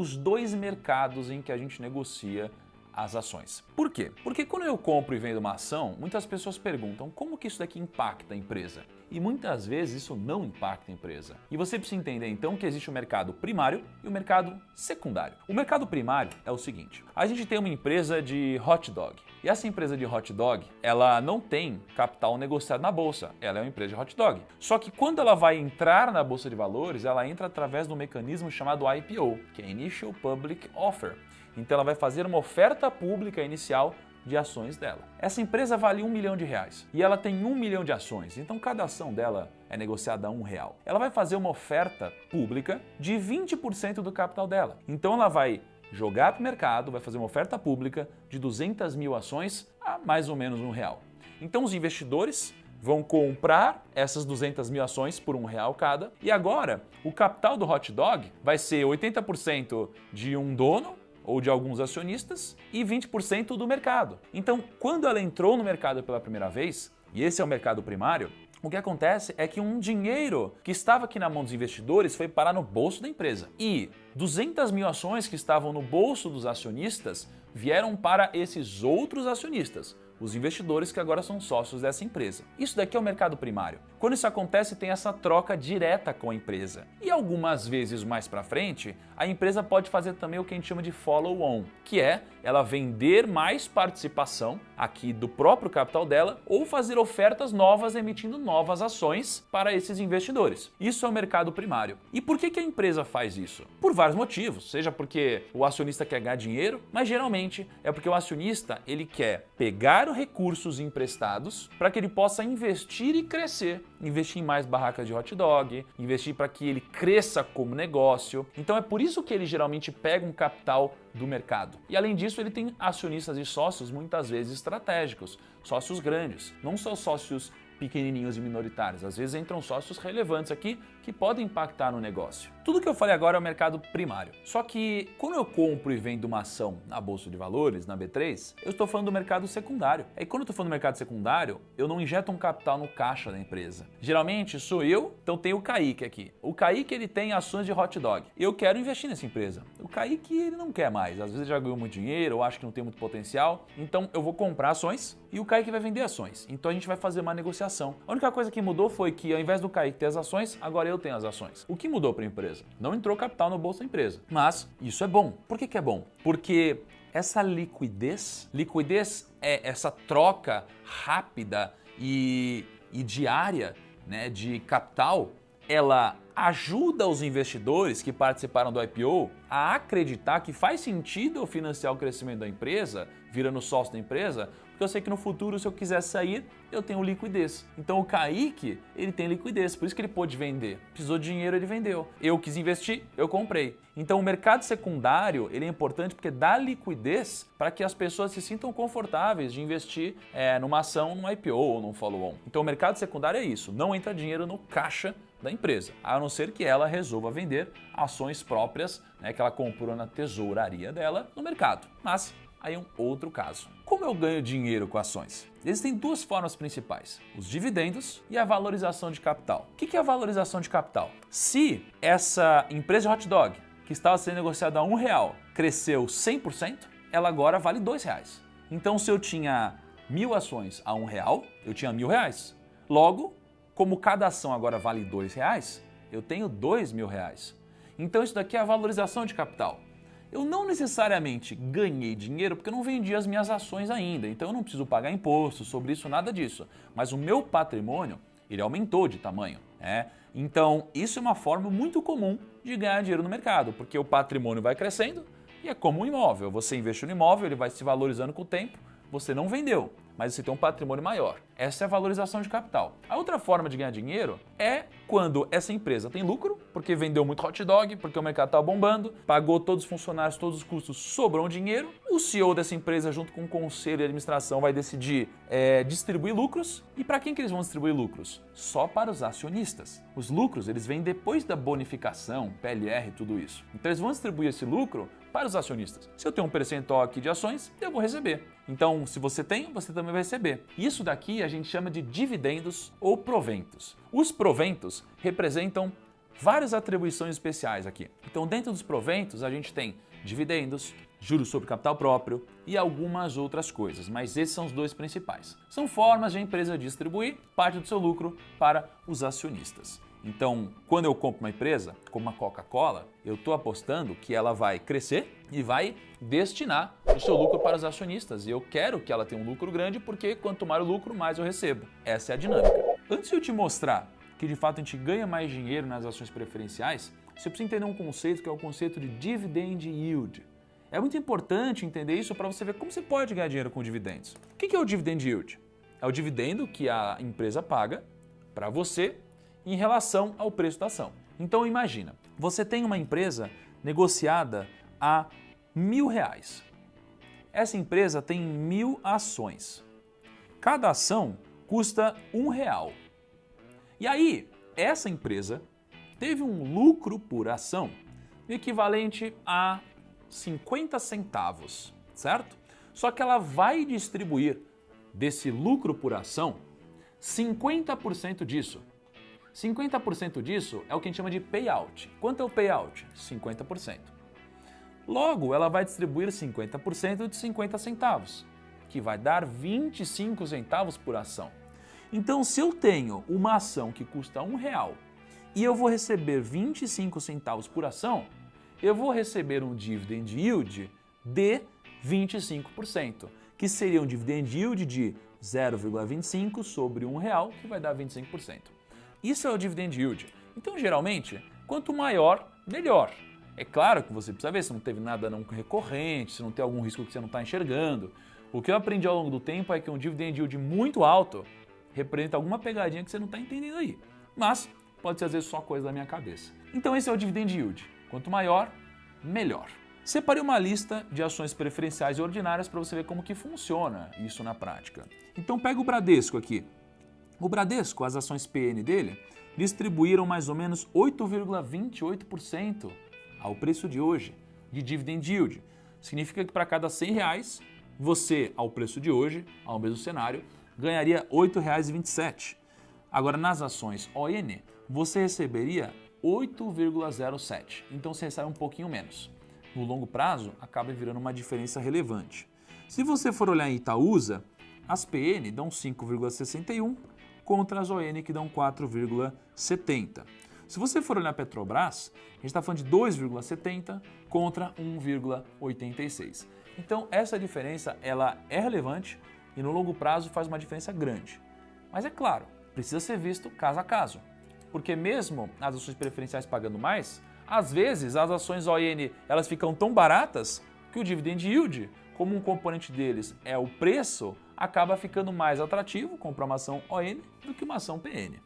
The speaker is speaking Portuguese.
os dois mercados em que a gente negocia as ações. Por quê? Porque quando eu compro e vendo uma ação, muitas pessoas perguntam como que isso daqui impacta a empresa. E muitas vezes isso não impacta a empresa. E você precisa entender então que existe o mercado primário e o mercado secundário. O mercado primário é o seguinte: a gente tem uma empresa de hot dog. E essa empresa de hot dog, ela não tem capital negociado na bolsa, ela é uma empresa de hot dog. Só que quando ela vai entrar na bolsa de valores, ela entra através de um mecanismo chamado IPO, que é Initial Public Offer. Então ela vai fazer uma oferta pública inicial de ações dela. Essa empresa vale R$1 milhão e ela tem 1 milhão de ações, então cada ação dela é negociada a R$1. Ela vai fazer uma oferta pública de 20% do capital dela. Então ela vai jogar para o mercado, vai fazer uma oferta pública de 200 mil ações a mais ou menos R$1. Então os investidores vão comprar essas 200 mil ações por R$1 cada e agora o capital do hot dog vai ser 80% de um dono ou de alguns acionistas e 20% do mercado. Então, quando ela entrou no mercado pela primeira vez, e esse é o mercado primário, o que acontece é que um dinheiro que estava aqui na mão dos investidores foi parar no bolso da empresa. E 200 mil ações que estavam no bolso dos acionistas vieram para esses outros acionistas, os investidores que agora são sócios dessa empresa. Isso daqui é o mercado primário. Quando isso acontece, tem essa troca direta com a empresa. E algumas vezes mais para frente, a empresa pode fazer também o que a gente chama de follow-on, que é ela vender mais participação aqui do próprio capital dela ou fazer ofertas novas emitindo novas ações para esses investidores. Isso é o mercado primário. E por que a empresa faz isso? Por vários motivos, seja porque o acionista quer ganhar dinheiro, mas geralmente é porque o acionista ele quer pegar recursos emprestados para que ele possa investir e crescer. Investir em mais barracas de hot dog, investir para que ele cresça como negócio. Então é por isso que ele geralmente pega um capital do mercado. E além disso, ele tem acionistas e sócios muitas vezes estratégicos, sócios grandes, não só sócios pequenininhos e minoritários. Às vezes entram sócios relevantes aqui que podem impactar no negócio. Tudo que eu falei agora é o mercado primário. Só que quando eu compro e vendo uma ação na Bolsa de Valores, na B3, eu estou falando do mercado secundário. E quando eu estou falando do mercado secundário, eu não injeto um capital no caixa da empresa. Geralmente sou eu, então tem o Kaique aqui. O Kaique ele tem ações de hot dog. Eu quero investir nessa empresa. O Kaique ele não quer mais. Às vezes ele já ganhou muito dinheiro, ou acha que não tem muito potencial. Então eu vou comprar ações e o Kaique vai vender ações. Então a gente vai fazer uma negociação. A única coisa que mudou foi que ao invés do Kaique ter as ações, agora eu tenho as ações. O que mudou para a empresa? Não entrou capital no bolso da empresa. Mas isso é bom. Por que é bom? Porque essa liquidez é essa troca rápida e diária, né, de capital, ela ajuda os investidores que participaram do IPO a acreditar que faz sentido eu financiar o crescimento da empresa, virando sócio da empresa, porque eu sei que no futuro, se eu quiser sair, eu tenho liquidez. Então o Kaique, ele tem liquidez, por isso que ele pôde vender. Precisou de dinheiro, ele vendeu. Eu quis investir, eu comprei. Então o mercado secundário, ele é importante porque dá liquidez para que as pessoas se sintam confortáveis de investir numa ação, num IPO ou num follow-on. Então o mercado secundário é isso, não entra dinheiro no caixa da empresa, a não ser que ela resolva vender ações próprias, né, que ela comprou na tesouraria dela no mercado. Mas aí é um outro caso. Como eu ganho dinheiro com ações? Existem duas formas principais, os dividendos e a valorização de capital. O que é a valorização de capital? Se essa empresa de hot dog, que estava sendo negociada a R$1, cresceu 100%, ela agora vale R$2. Então se eu tinha 1.000 ações a R$1, eu tinha R$1.000. Logo, como cada ação agora vale R$2, eu tenho R$2.000. Então isso daqui é a valorização de capital. Eu não necessariamente ganhei dinheiro porque eu não vendi as minhas ações ainda, então eu não preciso pagar imposto sobre isso, nada disso. Mas o meu patrimônio, ele aumentou de tamanho. Então isso é uma forma muito comum de ganhar dinheiro no mercado, porque o patrimônio vai crescendo e é como um imóvel. Você investe no imóvel, ele vai se valorizando com o tempo, você não vendeu, mas você tem um patrimônio maior. Essa é a valorização de capital. A outra forma de ganhar dinheiro é quando essa empresa tem lucro, porque vendeu muito hot dog, porque o mercado está bombando, pagou todos os funcionários, todos os custos, sobrou um dinheiro. O CEO dessa empresa, junto com o conselho de administração, vai decidir distribuir lucros. E para quem que eles vão distribuir lucros? Só para os acionistas. Os lucros eles vêm depois da bonificação, PLR, tudo isso. Então eles vão distribuir esse lucro para os acionistas. Se eu tenho um percentual aqui de ações, eu vou receber. Então, se você tem, você também vai receber. Isso daqui a gente chama de dividendos ou proventos. Os proventos representam várias atribuições especiais aqui. Então, dentro dos proventos, a gente tem dividendos, juros sobre capital próprio e algumas outras coisas, mas esses são os dois principais. São formas de a empresa distribuir parte do seu lucro para os acionistas. Então, quando eu compro uma empresa, como a Coca-Cola, eu estou apostando que ela vai crescer e vai destinar o seu lucro para os acionistas. E eu quero que ela tenha um lucro grande porque quanto maior o lucro, mais eu recebo. Essa é a dinâmica. Antes de eu te mostrar que de fato a gente ganha mais dinheiro nas ações preferenciais, você precisa entender um conceito que é o conceito de dividend yield. É muito importante entender isso para você ver como você pode ganhar dinheiro com dividendos. O que é o dividend yield? É o dividendo que a empresa paga para você em relação ao preço da ação. Então imagina, você tem uma empresa negociada a R$1.000. Essa empresa tem 1.000 ações. Cada ação custa R$1. E aí, essa empresa teve um lucro por ação equivalente a 50 centavos, certo? Só que ela vai distribuir desse lucro por ação 50% disso. 50% disso é o que a gente chama de payout. Quanto é o payout? 50%. Logo, ela vai distribuir 50% de 50 centavos, que vai dar 25 centavos por ação. Então, se eu tenho uma ação que custa R$1 e eu vou receber 25 centavos por ação, eu vou receber um dividend yield de 25%, que seria um dividend yield de 0,25 sobre R$1, que vai dar 25%. Isso é o dividend yield. Então, geralmente, quanto maior, melhor. É claro que você precisa ver se não teve nada não recorrente, se não tem algum risco que você não está enxergando. O que eu aprendi ao longo do tempo é que um dividend yield muito alto representa alguma pegadinha que você não está entendendo aí. Mas pode ser às vezes só coisa da minha cabeça. Então esse é o dividend yield. Quanto maior, melhor. Separei uma lista de ações preferenciais e ordinárias para você ver como que funciona isso na prática. Então pega o Bradesco aqui. O Bradesco, as ações PN dele, distribuíram mais ou menos 8,28% ao preço de hoje de dividend yield. Significa que para cada R$100, você, ao preço de hoje, ao mesmo cenário, ganharia R$ 8,27. Agora, nas ações ON, você receberia 8,07. Então, você recebe um pouquinho menos. No longo prazo, acaba virando uma diferença relevante. Se você for olhar em Itaúsa, as PN dão 5,61 contra as ON que dão 4,70. Se você for olhar Petrobras, a gente está falando de 2,70 contra 1,86. Então, essa diferença ela é relevante e no longo prazo faz uma diferença grande. Mas é claro, precisa ser visto caso a caso. Porque mesmo as ações preferenciais pagando mais, às vezes as ações ON elas ficam tão baratas que o dividend yield, como um componente deles é o preço, acaba ficando mais atrativo comprar uma ação ON do que uma ação PN.